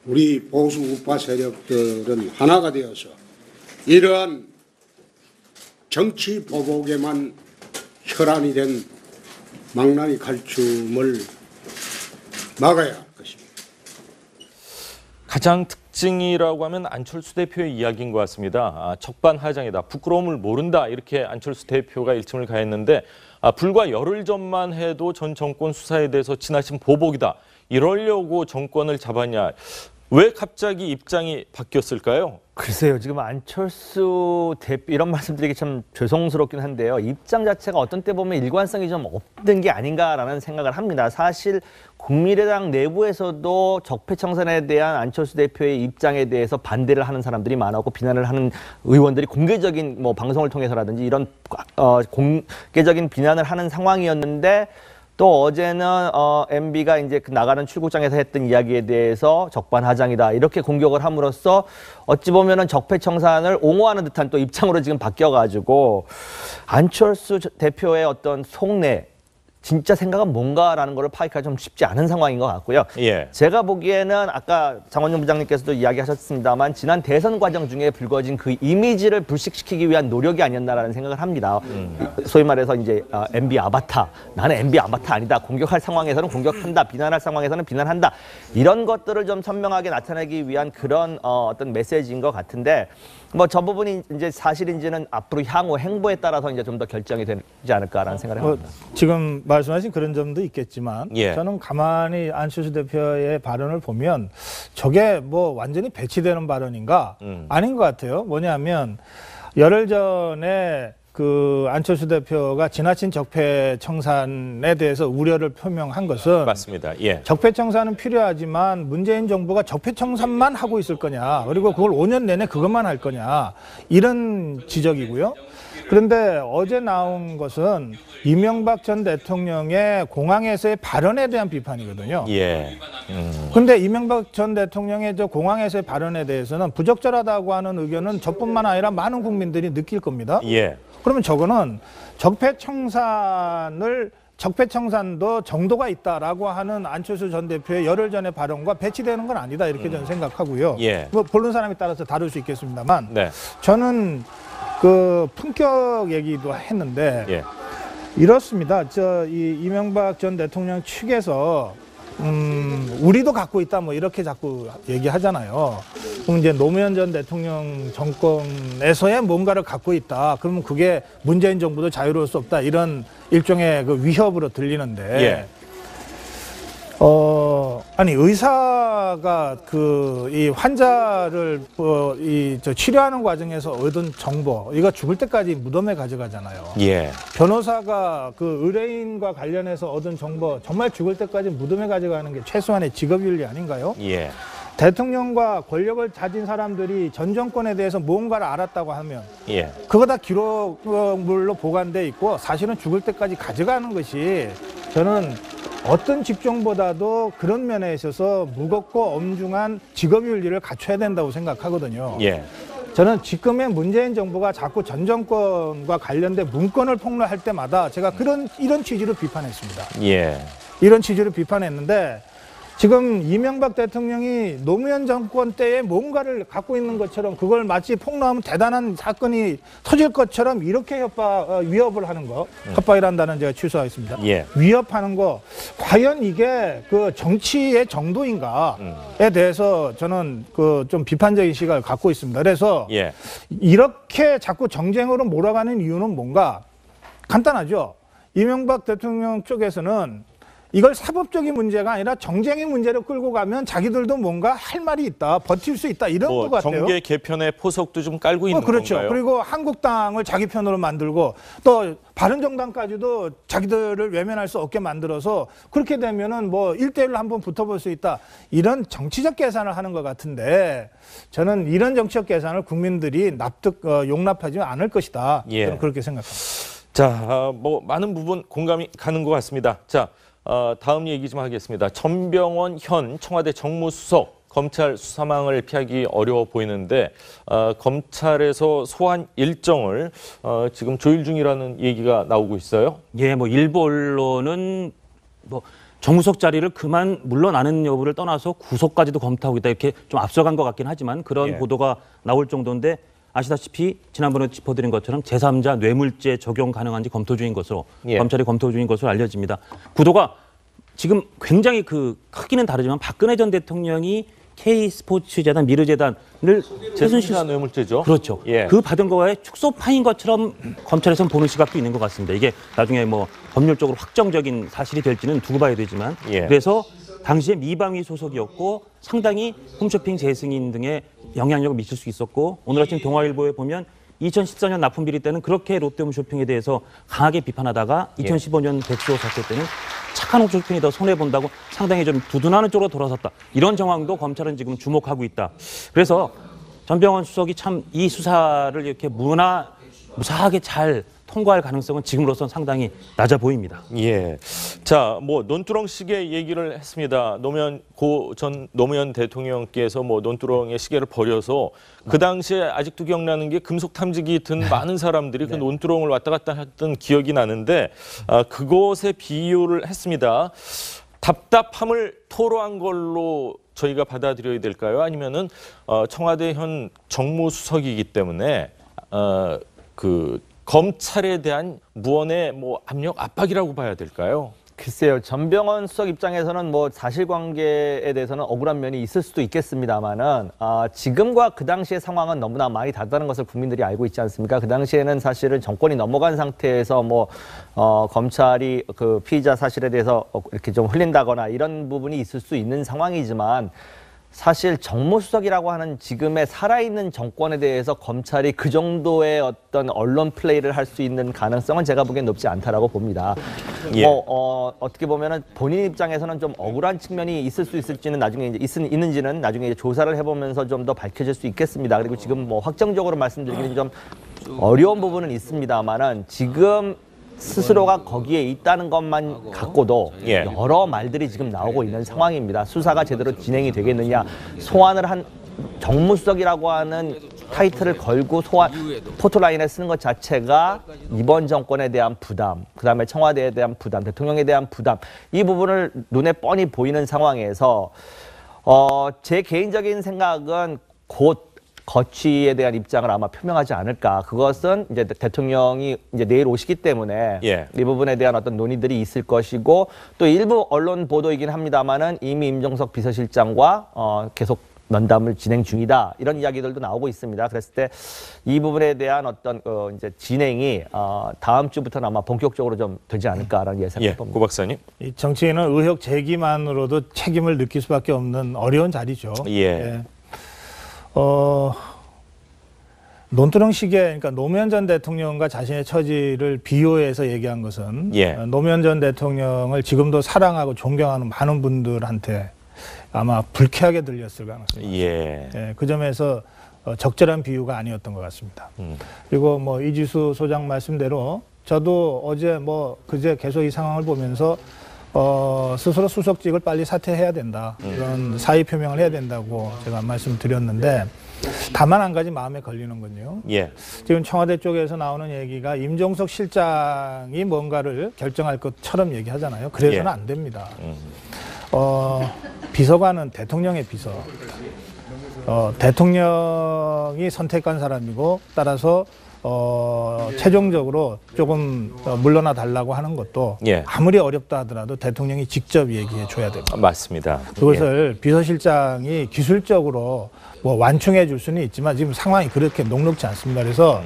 Speaker 8: 우리 보수 우파 세력들은 하나가 되어서 이러한 정치 보복에만 혈안이 된 망나니 칼춤을 막아야 할 것입니다.
Speaker 1: 가장 특징이라고 하면 안철수 대표의 이야기인 것 같습니다. 적반하장이다, 부끄러움을 모른다 이렇게 안철수 대표가 일침을 가했는데 불과 열흘 전만 해도 전 정권 수사에 대해서 지나친 보복이다. 이러려고 정권을 잡았냐. 왜 갑자기 입장이 바뀌었을까요?
Speaker 3: 글쎄요. 지금 안철수 대표 이런 말씀드리기 참 죄송스럽긴 한데요. 입장 자체가 어떤 때 보면 일관성이 좀 없는 게 아닌가라는 생각을 합니다. 사실 국민의당 내부에서도 적폐청산에 대한 안철수 대표의 입장에 대해서 반대를 하는 사람들이 많았고 비난을 하는 의원들이 공개적인 뭐 방송을 통해서라든지 이런 공개적인 비난을 하는 상황이었는데 또 어제는 MB가 이제 나가는 출국장에서 했던 이야기에 대해서 적반하장이다 이렇게 공격을 함으로써 어찌 보면은 적폐청산을 옹호하는 듯한 또 입장으로 지금 바뀌어가지고 안철수 대표의 어떤 속내 진짜 생각은 뭔가라는 걸 파악하기 좀 쉽지 않은 상황인 것 같고요. 제가 보기에는 아까 장원영 부장님께서도 이야기하셨습니다만 지난 대선 과정 중에 불거진 그 이미지를 불식시키기 위한 노력이 아니었나라는 생각을 합니다. 소위 말해서 이제 MB 아바타, 나는 MB 아바타 아니다. 공격할 상황에서는 공격한다. 비난할 상황에서는 비난한다. 이런 것들을 좀 선명하게 나타내기 위한 그런 어떤 메시지인 것 같은데 뭐 저 부분이 이제 사실인지는 앞으로 향후 행보에 따라서 이제 좀 더 결정이 되지 않을까라는 생각을 합니다.
Speaker 2: 지금 말씀하신 그런 점도 있겠지만 저는 가만히 안철수 대표의 발언을 보면 저게 뭐 완전히 배치되는 발언인가 아닌 것 같아요. 뭐냐면 열흘 전에 그 안철수 대표가 지나친 적폐청산에 대해서 우려를 표명한 것은
Speaker 1: 맞습니다.
Speaker 2: 적폐청산은 필요하지만 문재인 정부가 적폐청산만 하고 있을 거냐 그리고 그걸 5년 내내 그것만 할 거냐 이런 지적이고요. 그런데 어제 나온 것은 이명박 전 대통령의 공항에서의 발언에 대한 비판이거든요.
Speaker 1: 예.
Speaker 2: 그런데 이명박 전 대통령의 저 공항에서의 발언에 대해서는 부적절하다고 하는 의견은 저뿐만 아니라 많은 국민들이 느낄 겁니다.
Speaker 1: 예.
Speaker 2: 그러면 저거는 적폐청산도 정도가 있다라고 하는 안철수 전 대표의 열흘 전의 발언과 배치되는 건 아니다 이렇게 저는 생각하고요.
Speaker 1: 예.
Speaker 2: 뭐 보는 사람에 따라서 다를 수 있겠습니다만
Speaker 1: 네.
Speaker 2: 저는 그 품격 얘기도 했는데
Speaker 1: 예.
Speaker 2: 이렇습니다. 이 이명박 전 대통령 측에서 우리도 갖고 있다 뭐 이렇게 자꾸 얘기하잖아요. 그럼 이제 노무현 전 대통령 정권에서의 뭔가를 갖고 있다. 그러면 그게 문재인 정부도 자유로울 수 없다. 이런 일종의 그 위협으로 들리는데.
Speaker 1: 예.
Speaker 2: 아니 의사가 이 환자를 치료하는 과정에서 얻은 정보 이거 죽을 때까지 무덤에 가져가잖아요.
Speaker 1: 예.
Speaker 2: 변호사가 그 의뢰인과 관련해서 얻은 정보 정말 죽을 때까지 무덤에 가져가는 게 최소한의 직업윤리 아닌가요?
Speaker 1: 예.
Speaker 2: 대통령과 권력을 가진 사람들이 전 정권에 대해서 무언가를 알았다고 하면
Speaker 1: 예.
Speaker 2: 그거 다 기록물로 보관돼 있고 사실은 죽을 때까지 가져가는 것이 저는 어떤 직종보다도 그런 면에 있어서 무겁고 엄중한 직업윤리를 갖춰야 된다고 생각하거든요.
Speaker 1: 예.
Speaker 2: 저는 지금의 문재인 정부가 자꾸 전 정권과 관련된 문건을 폭로할 때마다 제가 이런 취지로 비판했습니다.
Speaker 1: 예.
Speaker 2: 이런 취지로 비판했는데 지금 이명박 대통령이 노무현 정권 때에 뭔가를 갖고 있는 것처럼 그걸 마치 폭로하면 대단한 사건이 터질 것처럼 이렇게 위협을 하는 거, 협박이란다는 제가 취소하겠습니다.
Speaker 1: 예.
Speaker 2: 위협하는 거, 과연 이게 그 정치의 정도인가에 대해서 저는 그 좀 비판적인 시각을 갖고 있습니다. 그래서
Speaker 1: 예.
Speaker 2: 이렇게 자꾸 정쟁으로 몰아가는 이유는 뭔가 간단하죠. 이명박 대통령 쪽에서는 이걸 사법적인 문제가 아니라 정쟁의 문제로 끌고 가면 자기들도 뭔가 할 말이 있다, 버틸 수 있다 이런 것 같아요.
Speaker 1: 정계 개편의 포석도 좀 깔고 있는
Speaker 2: 그렇죠.
Speaker 1: 건가요?
Speaker 2: 그리고 한국당을 자기 편으로 만들고 또 바른정당까지도 자기들을 외면할 수 없게 만들어서 그렇게 되면은 뭐 1대1로 한번 붙어볼 수 있다. 이런 정치적 계산을 하는 것 같은데 저는 이런 정치적 계산을 국민들이 용납하지 않을 것이다.
Speaker 1: 예.
Speaker 2: 저는 그렇게 생각합니다.
Speaker 1: 자, 뭐 많은 부분 공감이 가는 것 같습니다. 자, 다음 얘기 좀 하겠습니다. 전병원 현 청와대 정무수석 검찰 수사망을 피하기 어려워 보이는데 검찰에서 소환 일정을 지금 조율 중이라는 얘기가 나오고 있어요.
Speaker 4: 예, 뭐 일부 언론은 뭐 정무석 자리를 그만 물러나는 여부를 떠나서 구속까지도 검토하고 있다 이렇게 좀 앞서간 것 같긴 하지만 그런
Speaker 1: 예.
Speaker 4: 보도가 나올 정도인데 아시다시피 지난번에 짚어드린 것처럼 제3자 뇌물죄 적용 가능한지 검토 중인 것으로
Speaker 1: 예.
Speaker 4: 검찰이 검토 중인 것으로 알려집니다. 구도가 지금 굉장히 크기는 다르지만 박근혜 전 대통령이 K스포츠재단 미르재단을
Speaker 1: 제3자 뇌물죄죠.
Speaker 4: 그렇죠.
Speaker 1: 예.
Speaker 4: 그 받은 거와의 축소파인 것처럼 검찰에서는 보는 시각도 있는 것 같습니다. 이게 나중에 뭐 법률적으로 확정적인 사실이 될지는 두고 봐야 되지만
Speaker 1: 예.
Speaker 4: 그래서 당시에 미방위 소속이었고 상당히 홈쇼핑 재승인 등의 영향력을 미칠 수 있었고 오늘 아침 동아일보에 보면 2014년 납품비리 때는 그렇게 롯데홈쇼핑에 대해서 강하게 비판하다가 2015년 백수호 사태 때는 착한 홈쇼핑이 더 손해본다고 상당히 좀 두둔하는 쪽으로 돌아섰다. 이런 정황도 검찰은 지금 주목하고 있다. 그래서 전병헌 수석이 참 이 수사를 이렇게 무사하게 잘 통과할 가능성은 지금으로선 상당히 낮아 보입니다.
Speaker 1: 예. 자, 뭐 논두렁 시계 얘기를 했습니다. 노무현 대통령께서 뭐 논두렁의 시계를 버려서 그 당시에 아직도 기억나는 게 금속 탐지기 든 많은 사람들이 그 논두렁을 왔다 갔다 했던 기억이 나는데 그것에 비유를 했습니다. 답답함을 토로한 걸로 저희가 받아들여야 될까요? 아니면은 청와대 현 정무수석이기 때문에 검찰에 대한 무언의 뭐 압박이라고 봐야 될까요?
Speaker 3: 글쎄요. 전병헌 수석 입장에서는 뭐 사실관계에 대해서는 억울한 면이 있을 수도 있겠습니다만은 지금과 그 당시의 상황은 너무나 많이 다르다는 것을 국민들이 알고 있지 않습니까? 그 당시에는 사실은 정권이 넘어간 상태에서 검찰이 그 피의자 사실에 대해서 이렇게 좀 흘린다거나 이런 부분이 있을 수 있는 상황이지만 사실 정무수석이라고 하는 지금의 살아있는 정권에 대해서 검찰이 그 정도의 어떤 언론 플레이를 할 수 있는 가능성은 제가 보기엔 높지 않다라고 봅니다.
Speaker 1: 예.
Speaker 3: 어떻게 보면은 본인 입장에서는 좀 억울한 측면이 있을 수 있을지는 나중에 이제 있는지는 나중에 이제 조사를 해보면서 좀 더 밝혀질 수 있겠습니다. 그리고 지금 뭐 확정적으로 말씀드리기는 좀 어려운 부분은 있습니다만은 지금 스스로가 거기에 있다는 것만 갖고도 여러 말들이 지금 나오고 있는 상황입니다. 수사가 제대로 진행이 되겠느냐, 소환을 한 정무수석이라고 하는 타이틀을 걸고 포토라인에 쓰는 것 자체가 이번 정권에 대한 부담, 그다음에 청와대에 대한 부담, 대통령에 대한 부담, 이 부분을 눈에 뻔히 보이는 상황에서 제 개인적인 생각은 곧 거취에 대한 입장을 아마 표명하지 않을까. 그것은 이제 대통령이 이제 내일 오시기 때문에 이 부분에 대한 어떤 논의들이 있을 것이고, 또 일부 언론 보도이긴 합니다만은 이미 임종석 비서실장과 계속 면담을 진행 중이다, 이런 이야기들도 나오고 있습니다. 그랬을 때 이 부분에 대한 어떤 이제 진행이 다음 주부터는 아마 본격적으로 좀 되지 않을까라는 예상을 봅니다.
Speaker 1: 고 박사님.
Speaker 2: 이 정치인은 의혹 제기만으로도 책임을 느낄 수밖에 없는 어려운 자리죠. 논두렁식의, 그러니까 노무현 전 대통령과 자신의 처지를 비교해서 얘기한 것은 노무현 전 대통령을 지금도 사랑하고 존경하는 많은 분들한테 아마 불쾌하게 들렸을 가능성이 있습니다. 그 점에서 적절한 비유가 아니었던 것 같습니다. 그리고 뭐 이지수 소장 말씀대로 저도 어제 그제 계속 이 상황을 보면서 스스로 수석직을 빨리 사퇴해야 된다, 이런 사의 표명을 해야 된다고 제가 말씀드렸는데, 다만 한 가지 마음에 걸리는 건요. 지금 청와대 쪽에서 나오는 얘기가 임종석 실장이 뭔가를 결정할 것처럼 얘기하잖아요. 그래서는 안 됩니다. 비서관은 대통령의 비서, 대통령이 선택한 사람이고, 따라서 최종적으로 조금 물러나 달라고 하는 것도 아무리 어렵다 하더라도 대통령이 직접 얘기해 줘야 됩니다.
Speaker 1: 맞습니다.
Speaker 2: 그것을 비서실장이 기술적으로 완충해 줄 수는 있지만 지금 상황이 그렇게 녹록지 않습니다. 그래서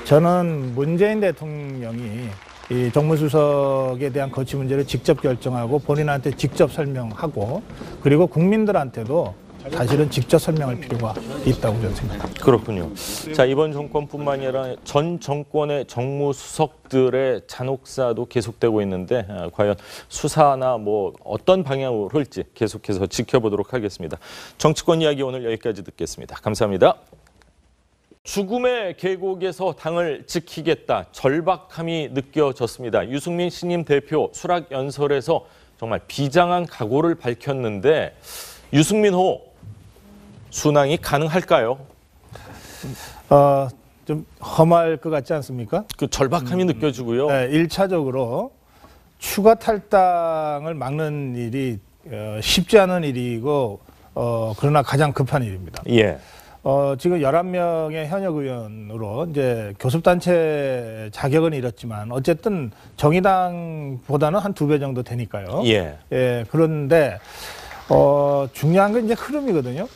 Speaker 2: 저는 문재인 대통령이 이 정무수석에 대한 거취 문제를 직접 결정하고 본인한테 직접 설명하고, 그리고 국민들한테도 사실은 직접 설명할 필요가 있다고 저는 생각합니다.
Speaker 1: 그렇군요. 자, 이번 정권뿐만이 아니라 전 정권의 정무수석들의 잔혹사도 계속되고 있는데, 과연 수사나 어떤 방향으로 흘지 계속해서 지켜보도록 하겠습니다. 정치권 이야기 오늘 여기까지 듣겠습니다. 감사합니다. 죽음의 계곡에서 당을 지키겠다, 절박함이 느껴졌습니다. 유승민 신임 대표 수락 연설에서 정말 비장한 각오를 밝혔는데, 유승민호 순항이 가능할까요?
Speaker 2: 좀 험할 것 같지 않습니까?
Speaker 1: 그 절박함이 느껴지고요.
Speaker 2: 네, 1차적으로 추가 탈당을 막는 일이 쉽지 않은 일이고, 그러나 가장 급한 일입니다. 지금 11명의 현역 의원으로 이제 교섭단체 자격은 잃었지만 어쨌든 정의당보다는 한 2배 정도 되니까요. 그런데 중요한 건 이제 흐름이거든요.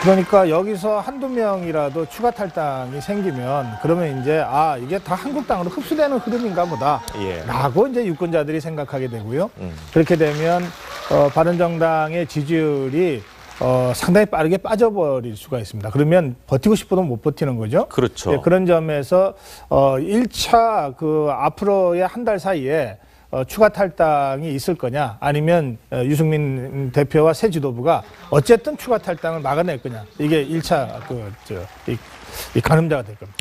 Speaker 2: 그러니까 여기서 한두 명이라도 추가 탈당이 생기면, 그러면 이제 이게 다 한국당으로 흡수되는 흐름인가 보다 라고 이제 유권자들이 생각하게 되고요. 그렇게 되면 바른정당의 지지율이 상당히 빠르게 빠져버릴 수가 있습니다. 그러면 버티고 싶어도 못 버티는 거죠.
Speaker 1: 그렇죠.
Speaker 2: 그런 점에서 1차 앞으로의 한 달 사이에 추가 탈당이 있을 거냐, 아니면 유승민 대표와 새 지도부가 어쨌든 추가 탈당을 막아낼 거냐, 이게 1차 이 가늠자가 될 겁니다.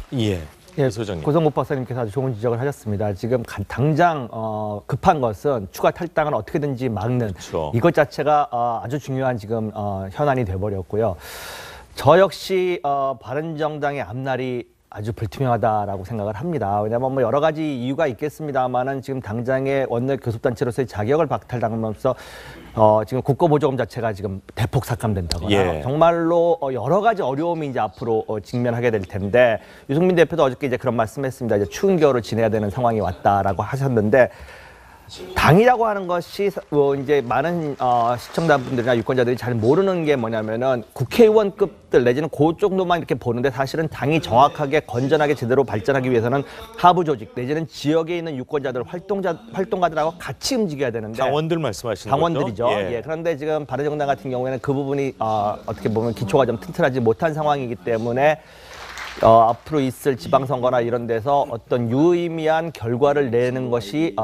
Speaker 1: 소장님.
Speaker 3: 고성국 박사님께서 아주 좋은 지적을 하셨습니다. 지금 당장 급한 것은 추가 탈당을 어떻게든지 막는 이것 자체가 아주 중요한 지금 현안이 돼버렸고요. 저 역시 바른정당의 앞날이 아주 불투명하다라고 생각을 합니다. 왜냐하면 여러 가지 이유가 있겠습니다만은 지금 당장의 원내 교섭단체로서의 자격을 박탈당하면서 지금 국고보조금 자체가 지금 대폭 삭감된다거나 정말로 여러 가지 어려움이 이제 앞으로 직면하게 될 텐데, 유승민 대표도 어저께 이제 그런 말씀했습니다. 이제 추운 겨울을 지내야 되는 상황이 왔다라고 하셨는데, 당이라고 하는 것이 이제 많은 시청자분들이나 유권자들이 잘 모르는 게 뭐냐면은 국회의원급들 내지는 그 정도만 이렇게 보는데, 사실은 당이 정확하게 건전하게 제대로 발전하기 위해서는 하부 조직 내지는 지역에 있는 유권자들, 활동가들하고 같이 움직여야 되는데,
Speaker 1: 당원들 말씀하시는
Speaker 3: 당원들이죠.
Speaker 1: 거죠?
Speaker 3: 그런데 지금 바른정당 같은 경우에는 그 부분이 어떻게 보면 기초가 좀 튼튼하지 못한 상황이기 때문에 앞으로 있을 지방선거나 이런 데서 어떤 유의미한 결과를 내는 것이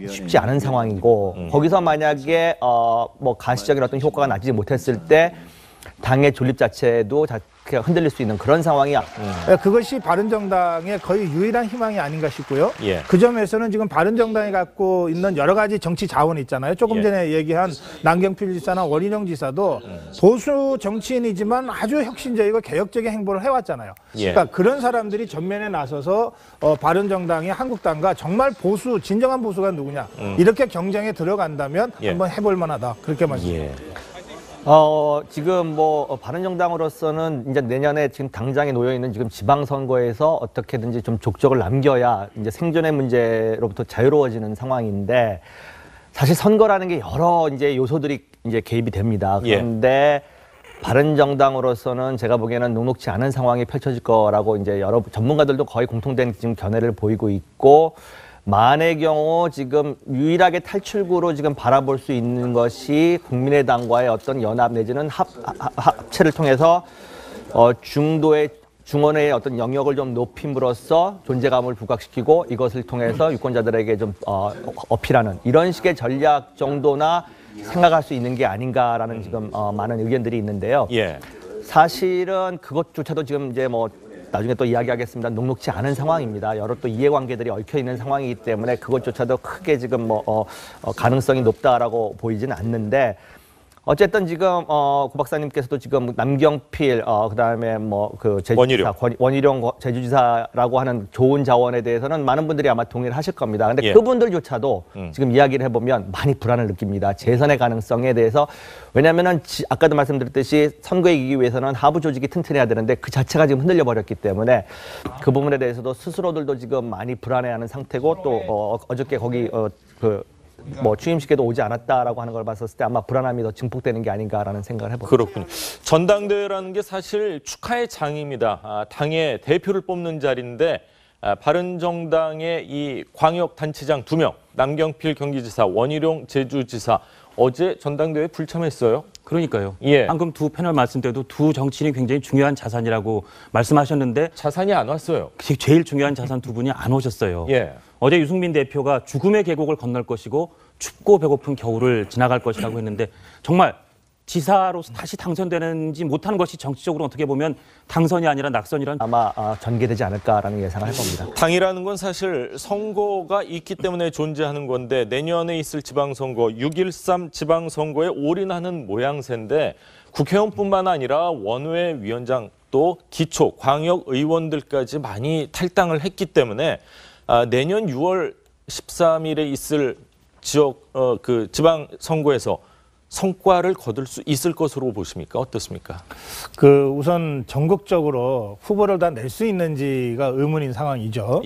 Speaker 3: 쉽지 않은 상황이고, 거기서 만약에 가시적인 어떤 효과가 나지 못했을 때 당의 존립 자체도 흔들릴 수 있는 그런 상황이야.
Speaker 2: 그것이 바른정당의 거의 유일한 희망이 아닌가 싶고요.
Speaker 1: 예.
Speaker 2: 그 점에서는 지금 바른정당이 갖고 있는 여러 가지 정치 자원이 있잖아요. 조금 전에 얘기한 남경필 지사나 원희룡 지사도 보수 정치인이지만 아주 혁신적이고 개혁적인 행보를 해왔잖아요. 그러니까 그런 사람들이 전면에 나서서 바른정당이 한국당과 정말 보수, 진정한 보수가 누구냐 이렇게 경쟁에 들어간다면 한번 해볼 만하다. 그렇게 말씀드립니다.
Speaker 3: 지금 뭐 바른정당으로서는 이제 내년에 지금 당장에 놓여 있는 지금 지방선거에서 어떻게든지 좀 족적을 남겨야 이제 생존의 문제로부터 자유로워지는 상황인데 사실 선거라는 게 여러 이제 요소들이 이제 개입이 됩니다. 그런데 바른정당으로서는 제가 보기에는 녹록지 않은 상황이 펼쳐질 거라고 이제 여러 전문가들도 거의 공통된 지금 견해를 보이고 있고. 만의 경우 지금 유일하게 탈출구로 지금 바라볼 수 있는 것이 국민의당과의 어떤 연합 내지는 합체를 통해서 중원의 어떤 영역을 좀 높임으로써 존재감을 부각시키고 이것을 통해서 유권자들에게 좀 어필하는 이런 식의 전략 정도나 생각할 수 있는 게 아닌가라는 지금 많은 의견들이 있는데요. 사실은 그것조차도 지금 이제 뭐 나중에 또 이야기하겠습니다. 녹록지 않은 상황입니다. 여러 또 이해관계들이 얽혀 있는 상황이기 때문에 그것조차도 크게 지금 가능성이 높다라고 보이지는 않는데 어쨌든 지금 고 박사님께서도 지금 남경필 그다음에 그 제주지사 원희룡 제주지사라고 하는 좋은 자원에 대해서는 많은 분들이 아마 동의를 하실 겁니다. 근데 그분들조차도 지금 이야기를 해보면 많이 불안을 느낍니다. 재선의 가능성에 대해서. 왜냐하면은 아까도 말씀드렸듯이 선거에 이기기 위해서는 하부 조직이 튼튼해야 되는데 그 자체가 지금 흔들려 버렸기 때문에 그 부분에 대해서도 스스로들도 지금 많이 불안해하는 상태고 또 어저께 거기 취임식에도 오지 않았다라고 하는 걸 봤었을 때 아마 불안함이 더 증폭되는 게 아닌가라는 생각을 해봅니다.
Speaker 1: 그렇군요. 전당대회라는 게 사실 축하의 장입니다. 당의 대표를 뽑는 자리인데 바른정당의 이 광역단체장 2명, 남경필 경기지사, 원희룡 제주지사 어제 전당대회에 불참했어요.
Speaker 4: 그러니까요. 방금 두 패널 말씀 때도 두 정치인이 굉장히 중요한 자산이라고 말씀하셨는데
Speaker 1: 자산이 안 왔어요.
Speaker 4: 제일 중요한 자산 두 분이 안 오셨어요. 어제 유승민 대표가 죽음의 계곡을 건널 것이고 춥고 배고픈 겨울을 지나갈 것이라고 했는데 정말 지사로 다시 당선되는지 못하는 것이 정치적으로 어떻게 보면 당선이 아니라 낙선이란
Speaker 3: 아마 전개되지 않을까라는 예상을 해봅니다.
Speaker 1: 당이라는 건 사실 선거가 있기 때문에 존재하는 건데 내년에 있을 지방선거 6.13 지방선거에 올인하는 모양새인데 국회의원뿐만 아니라 원외 위원장 또 기초 광역 의원들까지 많이 탈당을 했기 때문에 내년 6월 13일에 있을 지역 그 지방선거에서 성과를 거둘 수 있을 것으로 보십니까? 어떻습니까?
Speaker 2: 우선 전국적으로 후보를 다 낼 수 있는지가 의문인 상황이죠.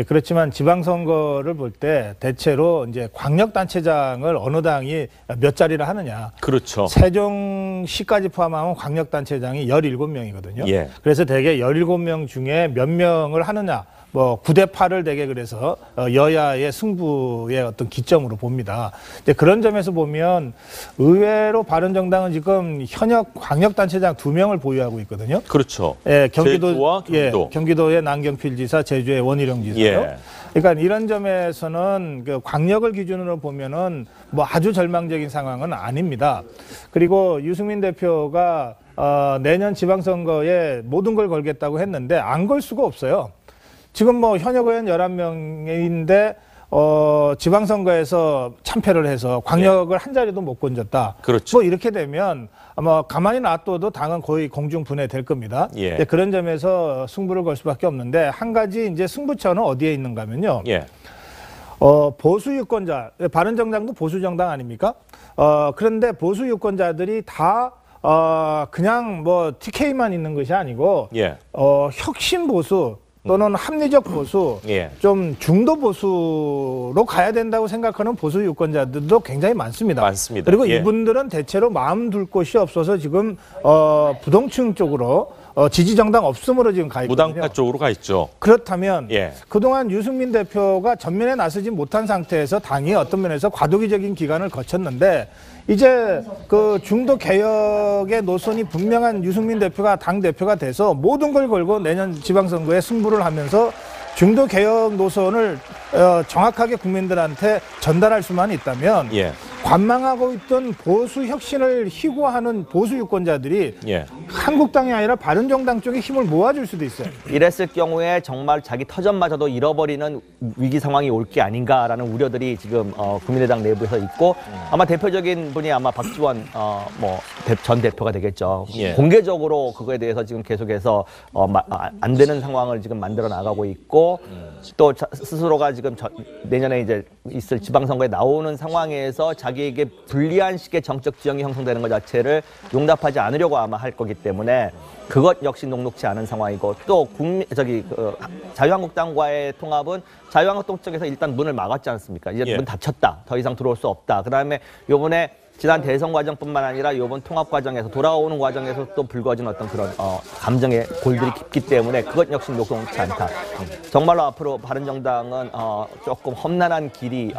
Speaker 2: 그렇지만 지방선거를 볼 때 대체로 이제 광역단체장을 어느 당이 몇 자리를 하느냐.
Speaker 1: 그렇죠.
Speaker 2: 세종시까지 포함하면 광역단체장이 17명이거든요. 그래서 대개 17명 중에 몇 명을 하느냐. 9대 8을 대개 그래서 여야의 승부의 어떤 기점으로 봅니다. 이제 그런 점에서 보면 의외로 바른정당은 지금 현역 광역단체장 2명을 보유하고 있거든요.
Speaker 1: 그렇죠.
Speaker 2: 제주와 경기도. 경기도의 남경필 지사, 제주의 원희룡 지사요. 그러니까 이런 점에서는 그 광역을 기준으로 보면은 아주 절망적인 상황은 아닙니다. 그리고 유승민 대표가 내년 지방선거에 모든 걸 걸겠다고 했는데 안 걸 수가 없어요. 지금 현역 의원 11명인데 지방선거에서 참패를 해서 광역을 한 자리도 못 건졌다.
Speaker 1: 그렇죠.
Speaker 2: 이렇게 되면 아마 가만히 놔둬도 당은 거의 공중분해될 겁니다. 그런 점에서 승부를 걸 수밖에 없는데 한 가지 이제 승부처는 어디에 있는가 하면요. 보수 유권자, 바른정당도 보수 정당 아닙니까? 그런데 보수 유권자들이 다 그냥 TK만 있는 것이 아니고 혁신 보수 또는 합리적 보수, 좀 중도 보수로 가야 된다고 생각하는 보수 유권자들도 굉장히 많습니다. 그리고 이분들은 대체로 마음 둘 곳이 없어서 지금 부동층 쪽으로 지지 정당 없음으로 지금 가 있거든요.
Speaker 1: 무당파 쪽으로 가 있죠.
Speaker 2: 그렇다면 그동안 유승민 대표가 전면에 나서지 못한 상태에서 당이 어떤 면에서 과도기적인 기간을 거쳤는데 이제 그 중도 개혁의 노선이 분명한 유승민 대표가 당 대표가 돼서 모든 걸 걸고 내년 지방선거에 승부를 하면서 중도 개혁 노선을 정확하게 국민들한테 전달할 수만 있다면 관망하고 있던 보수 혁신을 희고하는 보수 유권자들이 한국당이 아니라 바른정당 쪽에 힘을 모아줄 수도 있어요.
Speaker 3: 이랬을 경우에 정말 자기 터전마저도 잃어버리는 위기 상황이 올 게 아닌가라는 우려들이 지금 국민의당 내부에서 있고 아마 대표적인 분이 아마 박지원 전 대표가 되겠죠.
Speaker 1: 예.
Speaker 3: 공개적으로 그거에 대해서 지금 계속해서 안 되는 상황을 지금 만들어 나가고 있고 또 스스로가 지금 내년에 이제 있을 지방선거에 나오는 상황에서 자기에게 불리한 식의 정적 지형이 형성되는 것 자체를 용납하지 않으려고 아마 할 거기 때문에 그것 역시 녹록치 않은 상황이고 또 자유한국당과의 통합은 자유한국당 쪽에서 일단 문을 막았지 않습니까? 이제 문 닫혔다. 더 이상 들어올 수 없다. 그다음에 이번에 지난 대선 과정뿐만 아니라 이번 통합 과정에서 돌아오는 과정에서 또 불거진 어떤 그런 감정의 골들이 깊기 때문에 그것 역시 녹록치 않다. 정말로 앞으로 바른정당은 조금 험난한 길이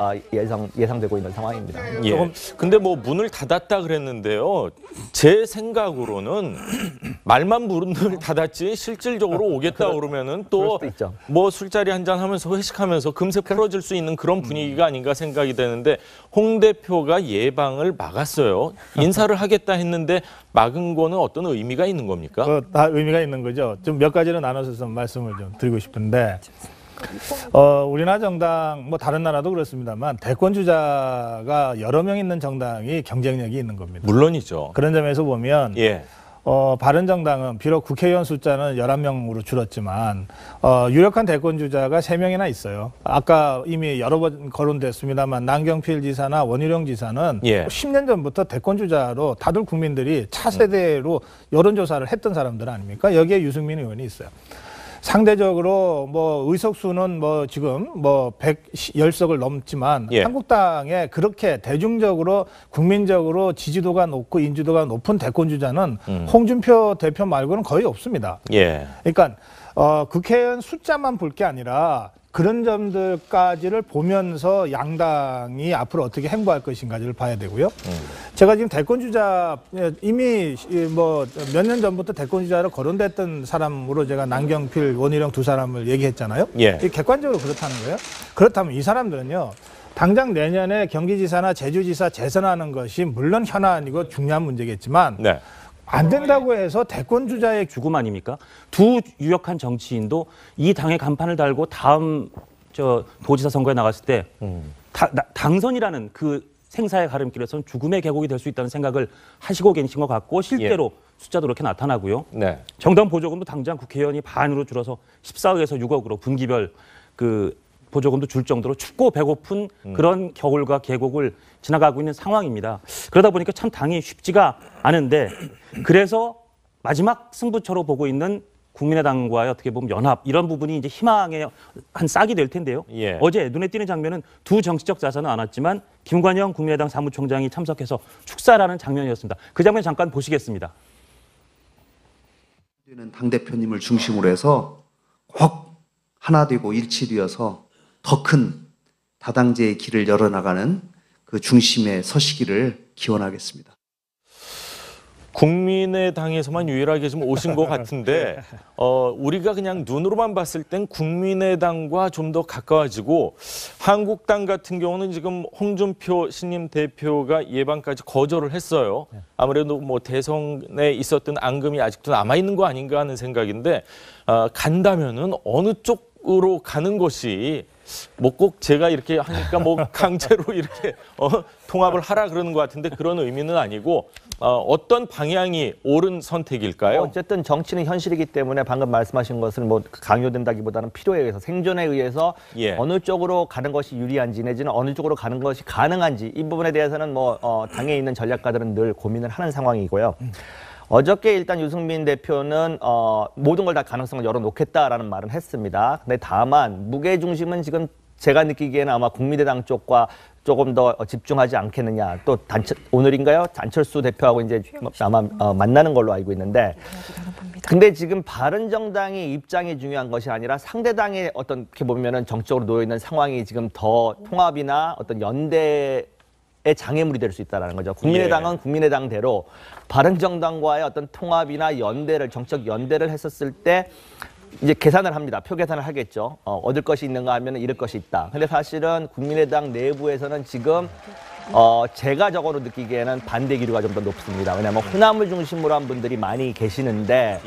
Speaker 3: 예상되고 있는 상황입니다.
Speaker 1: 예. 근데 뭐 문을 닫았다 그랬는데요. 제 생각으로는 말만 문을 닫았지 실질적으로 오겠다 그러면은 또 뭐 술자리 한잔 하면서 회식하면서 금세 풀어질 수 있는 그런 분위기가 아닌가 생각이 되는데 홍 대표가 예방을 막았어요. 인사를 하겠다 했는데 막은 거는 어떤 의미가 있는 겁니까?
Speaker 2: 다 의미가 있는 거죠. 좀 몇 가지를 나눠서 좀 말씀을 좀 드리고 싶은데 우리나라 정당 뭐 다른 나라도 그렇습니다만 대권 주자가 여러 명 있는 정당이 경쟁력이 있는 겁니다.
Speaker 1: 물론이죠.
Speaker 2: 그런 점에서 보면 바른정당은 비록 국회의원 숫자는 11명으로 줄었지만 유력한 대권 주자가 3명이나 있어요. 아까 이미 여러 번 거론됐습니다만 남경필 지사나 원희룡 지사는 10년 전부터 대권 주자로 다들 국민들이 차세대로 여론조사를 했던 사람들 아닙니까? 여기에 유승민 의원이 있어요. 상대적으로 뭐 의석수는 뭐 지금 뭐 110석을 넘지만 한국당에 그렇게 대중적으로 국민적으로 지지도가 높고 인지도가 높은 대권 주자는 홍준표 대표 말고는 거의 없습니다. 그러니까 국회의원 숫자만 볼 게 아니라 그런 점들까지를 보면서 양당이 앞으로 어떻게 행보할 것인가를 봐야 되고요. 제가 지금 대권 주자 이미 뭐 몇 년 전부터 대권 주자로 거론됐던 사람으로 제가 남경필, 원희룡 두 사람을 얘기했잖아요. 객관적으로 그렇다는 거예요. 그렇다면 이 사람들은요. 당장 내년에 경기지사나 제주지사 재선하는 것이 물론 현안이고 중요한 문제겠지만 안 된다고 해서 대권 주자의
Speaker 4: 죽음 아닙니까? 두 유력한 정치인도 이 당의 간판을 달고 다음 도지사 선거에 나갔을 때 당선이라는 그 생사의 가름길에서는 죽음의 계곡이 될 수 있다는 생각을 하시고 계신 것 같고 실제로 숫자도 그렇게 나타나고요. 정당 보조금도 당장 국회의원이 반으로 줄어서 14억에서 6억으로 분기별 보조금도 줄 정도로 춥고 배고픈 그런 겨울과 계곡을 지나가고 있는 상황입니다. 그러다 보니까 참 당이 쉽지가 않은데 그래서 마지막 승부처로 보고 있는 국민의당과의 어떻게 보면 연합 이런 부분이 이제 희망의 한 싹이 될 텐데요. 어제 눈에 띄는 장면은 두 정치적 자산은 안 왔지만 김관영 국민의당 사무총장이 참석해서 축사라는 장면이었습니다. 그 장면 잠깐 보시겠습니다.
Speaker 5: 당대표님을 중심으로 해서 꼭 하나 되고 일치되어서 더 큰 다당제의 길을 열어나가는 그 중심에 서시기를 기원하겠습니다.
Speaker 1: 국민의당에서만 유일하게 좀 오신 것 같은데 우리가 그냥 눈으로만 봤을 땐 국민의당과 좀 더 가까워지고 한국당 같은 경우는 지금 홍준표 신임 대표가 예방까지 거절을 했어요. 아무래도 뭐 대선에 있었던 앙금이 아직도 남아있는 거 아닌가 하는 생각인데 간다면은 어느 쪽으로 가는 것이 뭐 꼭 제가 이렇게 하니까 뭐 강제로 이렇게 통합을 하라 그러는 것 같은데 그런 의미는 아니고 어떤 방향이 옳은 선택일까요?
Speaker 3: 어쨌든 정치는 현실이기 때문에 방금 말씀하신 것은 뭐 강요된다기보다는 필요에 의해서 생존에 의해서 어느 쪽으로 가는 것이 유리한지 내지는 어느 쪽으로 가는 것이 가능한지 이 부분에 대해서는 뭐 당에 있는 전략가들은 늘 고민을 하는 상황이고요. 어저께 일단 유승민 대표는 모든 걸 다 가능성을 열어놓겠다라는 말은 했습니다. 근데 다만 무게중심은 지금 제가 느끼기에는 아마 국민의당 쪽과 조금 더 집중하지 않겠느냐. 또 오늘인가요? 안철수 대표하고 이제 아마 만나는 걸로 알고 있는데 근데 지금 바른정당의 입장이 중요한 것이 아니라 상대당의 어떻게 보면은 정적으로 놓여 있는 상황이 지금 더 통합이나 어떤 연대 의 장애물이 될 수 있다는 거죠. 국민의당은 국민의당대로 바른정당과의 어떤 통합이나 연대를 정책 연대를 했었을 때 이제 계산을 합니다. 표 계산을 하겠죠. 얻을 것이 있는가 하면 잃을 것이 있다. 근데 사실은 국민의당 내부에서는 지금 제가 적어도 느끼기에는 반대 기류가 좀 더 높습니다. 왜냐하면 호남을 중심으로 한 분들이 많이 계시는데